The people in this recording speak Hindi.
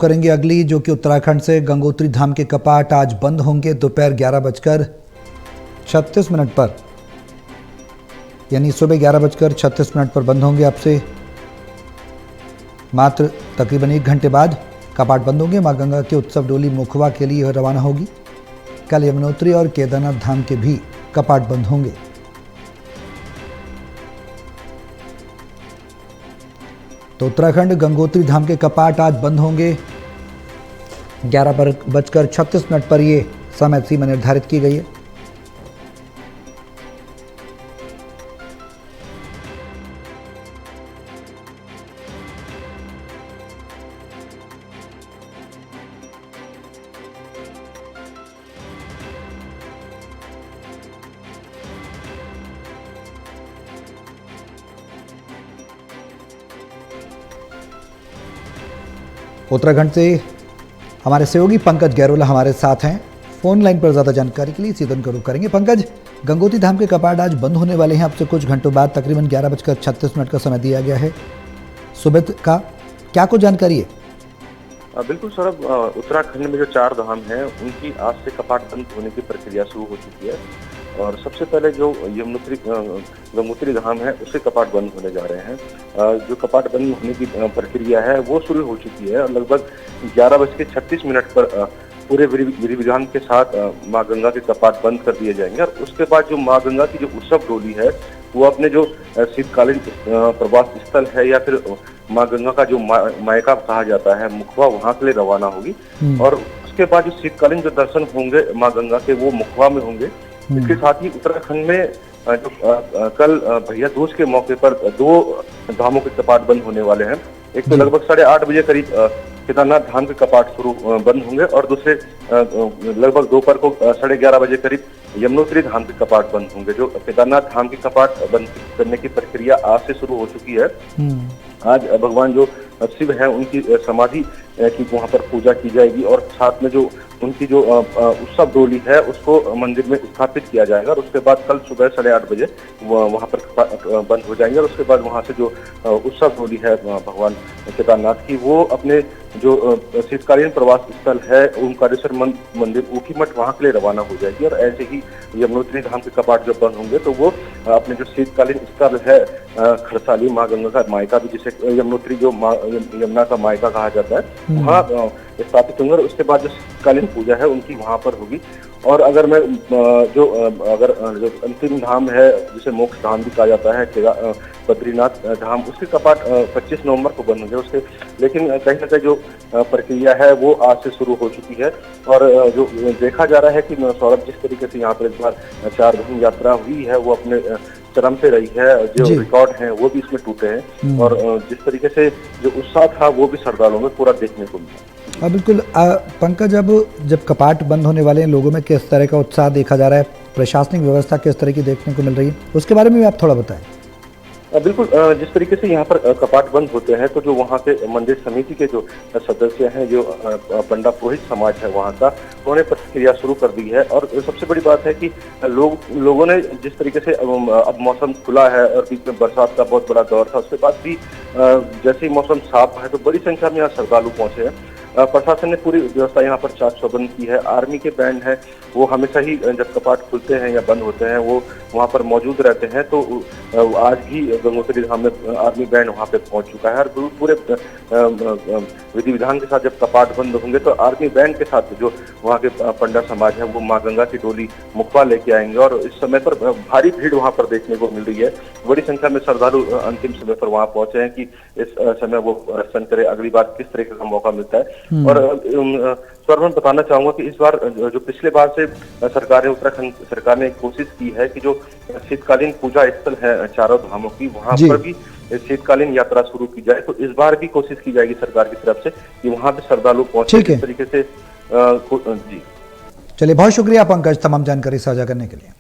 करेंगे अगली, जो कि उत्तराखंड से गंगोत्री धाम के कपाट आज बंद होंगे दोपहर 11:36 पर, यानी सुबह 11:36 पर बंद होंगे। अब से मात्र तकरीबन 1 घंटे बाद कपाट बंद होंगे। मां गंगा की उत्सव डोली मुखवा के लिए रवाना होगी। कल यमुनोत्री और केदारनाथ धाम के भी कपाट बंद होंगे। तो उत्तराखंड गंगोत्री धाम के कपाट आज बंद होंगे। 11:36 पर ये समय सीमा निर्धारित की गई है। उत्तराखंड से हमारे सहयोगी पंकज गैरोला हमारे साथ हैं फोन लाइन पर। ज़्यादा जानकारी के लिए सीधे उनका रुख करेंगे। पंकज, गंगोत्री धाम के कपाट आज बंद होने वाले हैं। अब से कुछ घंटों बाद तकरीबन 11:36 का समय दिया गया है सुबह का, क्या कुछ जानकारी है? बिल्कुल सौरभ, उत्तराखंड में जो 4 धाम हैं उनकी आज से कपाट बंद होने की प्रक्रिया शुरू हो चुकी है। और सबसे पहले जो यमुनोत्री गंगोत्री धाम है उसके कपाट बंद होने जा रहे हैं। जो कपाट बंद होने की प्रक्रिया है वो शुरू हो चुकी है और लगभग 11:36 पर पूरे विधि विधान के साथ मां गंगा के कपाट बंद कर दिए जाएंगे। और उसके बाद जो मां गंगा की जो उत्सव डोली है वो अपने जो शीतकालीन प्रवास स्थल है या फिर मां गंगा का जो मायका कहा जाता है मुखवा, वहां के लिए रवाना होगी। और उसके बाद जो शीतकालीन जो दर्शन होंगे मां गंगा के वो मुखवा में होंगे। इसके साथ ही उत्तराखंड में जो कल भैया दूज के मौके पर 2 धामों के कपाट बंद होने वाले हैं। एक तो लगभग 8:30 बजे करीब केदारनाथ धाम के कपाट शुरू बंद होंगे और दूसरे लगभग दोपहर को 11:30 बजे करीब यमुनोत्री धाम के कपाट बंद होंगे। जो केदारनाथ धाम के कपाट बंद करने की प्रक्रिया आज से शुरू हो चुकी है। आज भगवान जो शिव हैं उनकी समाधि की वहां पर पूजा की जाएगी और साथ में जो उनकी जो उत्सव डोली है उसको मंदिर में स्थापित किया जाएगा। और उसके बाद कल सुबह 8:30 बजे वहां पर बंद हो जाएंगे। और उसके बाद वहां से जो उत्सव डोली है भगवान केदारनाथ की वो अपने जो शीतकालीन प्रवास स्थल है ओमकारेश्वर मंदिर ऊखीमठ, वहां के लिए रवाना हो जाएगी। और ऐसे ही यमुनोत्री धाम के कपाट जब बंद होंगे तो वो अपने जो शीतकालीन स्थल है खरसाली मां गंगा का मायका भी, जिसे यमुनोत्री जो यमुना का मायका कहा जाता है, वहाँ स्थापित होंगे। और उसके बाद जो शीतकालीन पूजा है उनकी वहां पर होगी। और अगर मैं जो अंतिम धाम है जिसे मोक्ष धाम भी कहा जाता है बद्रीनाथ धाम, उसके कपाट 25 नवंबर को बंद होंगे उसके। लेकिन कहीं ना कहीं जो प्रक्रिया है वो आज से शुरू हो चुकी है। और जो देखा जा रहा है कि सौरभ, जिस तरीके से यहाँ पर इस बार 4 धाम यात्रा हुई है वो अपने चरम पे रही है। जो रिकॉर्ड हैं वो भी इसमें टूटे हैं और जिस तरीके से जो उत्साह था वो भी श्रद्धालुओं में पूरा देखने को मिला। बिल्कुल पंकज, अब जब कपाट बंद होने वाले हैं लोगों में किस तरह का उत्साह देखा जा रहा है, प्रशासनिक व्यवस्था किस तरह की देखने को मिल रही है, उसके बारे में भी आप थोड़ा बताएं। बिल्कुल, जिस तरीके से यहाँ पर कपाट बंद होते हैं तो जो वहाँ के मंदिर समिति के जो सदस्य हैं, जो पंडा पुरोहित समाज है वहाँ का, उन्होंने प्रक्रिया शुरू कर दी है। और सबसे बड़ी बात है कि लोगों ने जिस तरीके से अब मौसम खुला है और बीच में बरसात का बहुत बड़ा दौर था, उसके बाद भी जैसे ही मौसम साफ है तो बड़ी संख्या में यहाँ श्रद्धालु पहुंचे हैं। प्रशासन ने पूरी व्यवस्था यहाँ पर चाक चौबंद की है। आर्मी के बैंड है वो हमेशा ही जब कपाट खुलते हैं या बंद होते हैं वो वहाँ पर मौजूद रहते हैं। तो आज भी गंगोत्री धाम में आर्मी बैंड वहाँ पे पहुँच चुका है। और पूरे विधि विधान के साथ जब कपाट बंद होंगे तो आर्मी बैंड के साथ जो वहाँ के पंडा समाज है वो मां गंगा की डोली मुखवा लेके आएंगे। और इस समय पर भारी भीड़ वहाँ पर देखने को मिल रही है। बड़ी संख्या में श्रद्धालु अंतिम समय पर वहाँ पहुंचे हैं कि इस समय वो दर्शन करे, अगली बार किस तरीके का मौका मिलता है। और सर, मैं बताना चाहूंगा कि इस बार जो पिछले बार से उत्तराखंड सरकार ने कोशिश की है कि जो शीतकालीन पूजा स्थल है 4 धामों की, वहां पर भी शीतकालीन यात्रा शुरू की जाए। तो इस बार भी कोशिश की जाएगी सरकार की तरफ से कि वहां पे श्रद्धालु पहुंचे इस तरीके से। जी चलिए, बहुत शुक्रिया पंकज तमाम जानकारी साझा करने के लिए।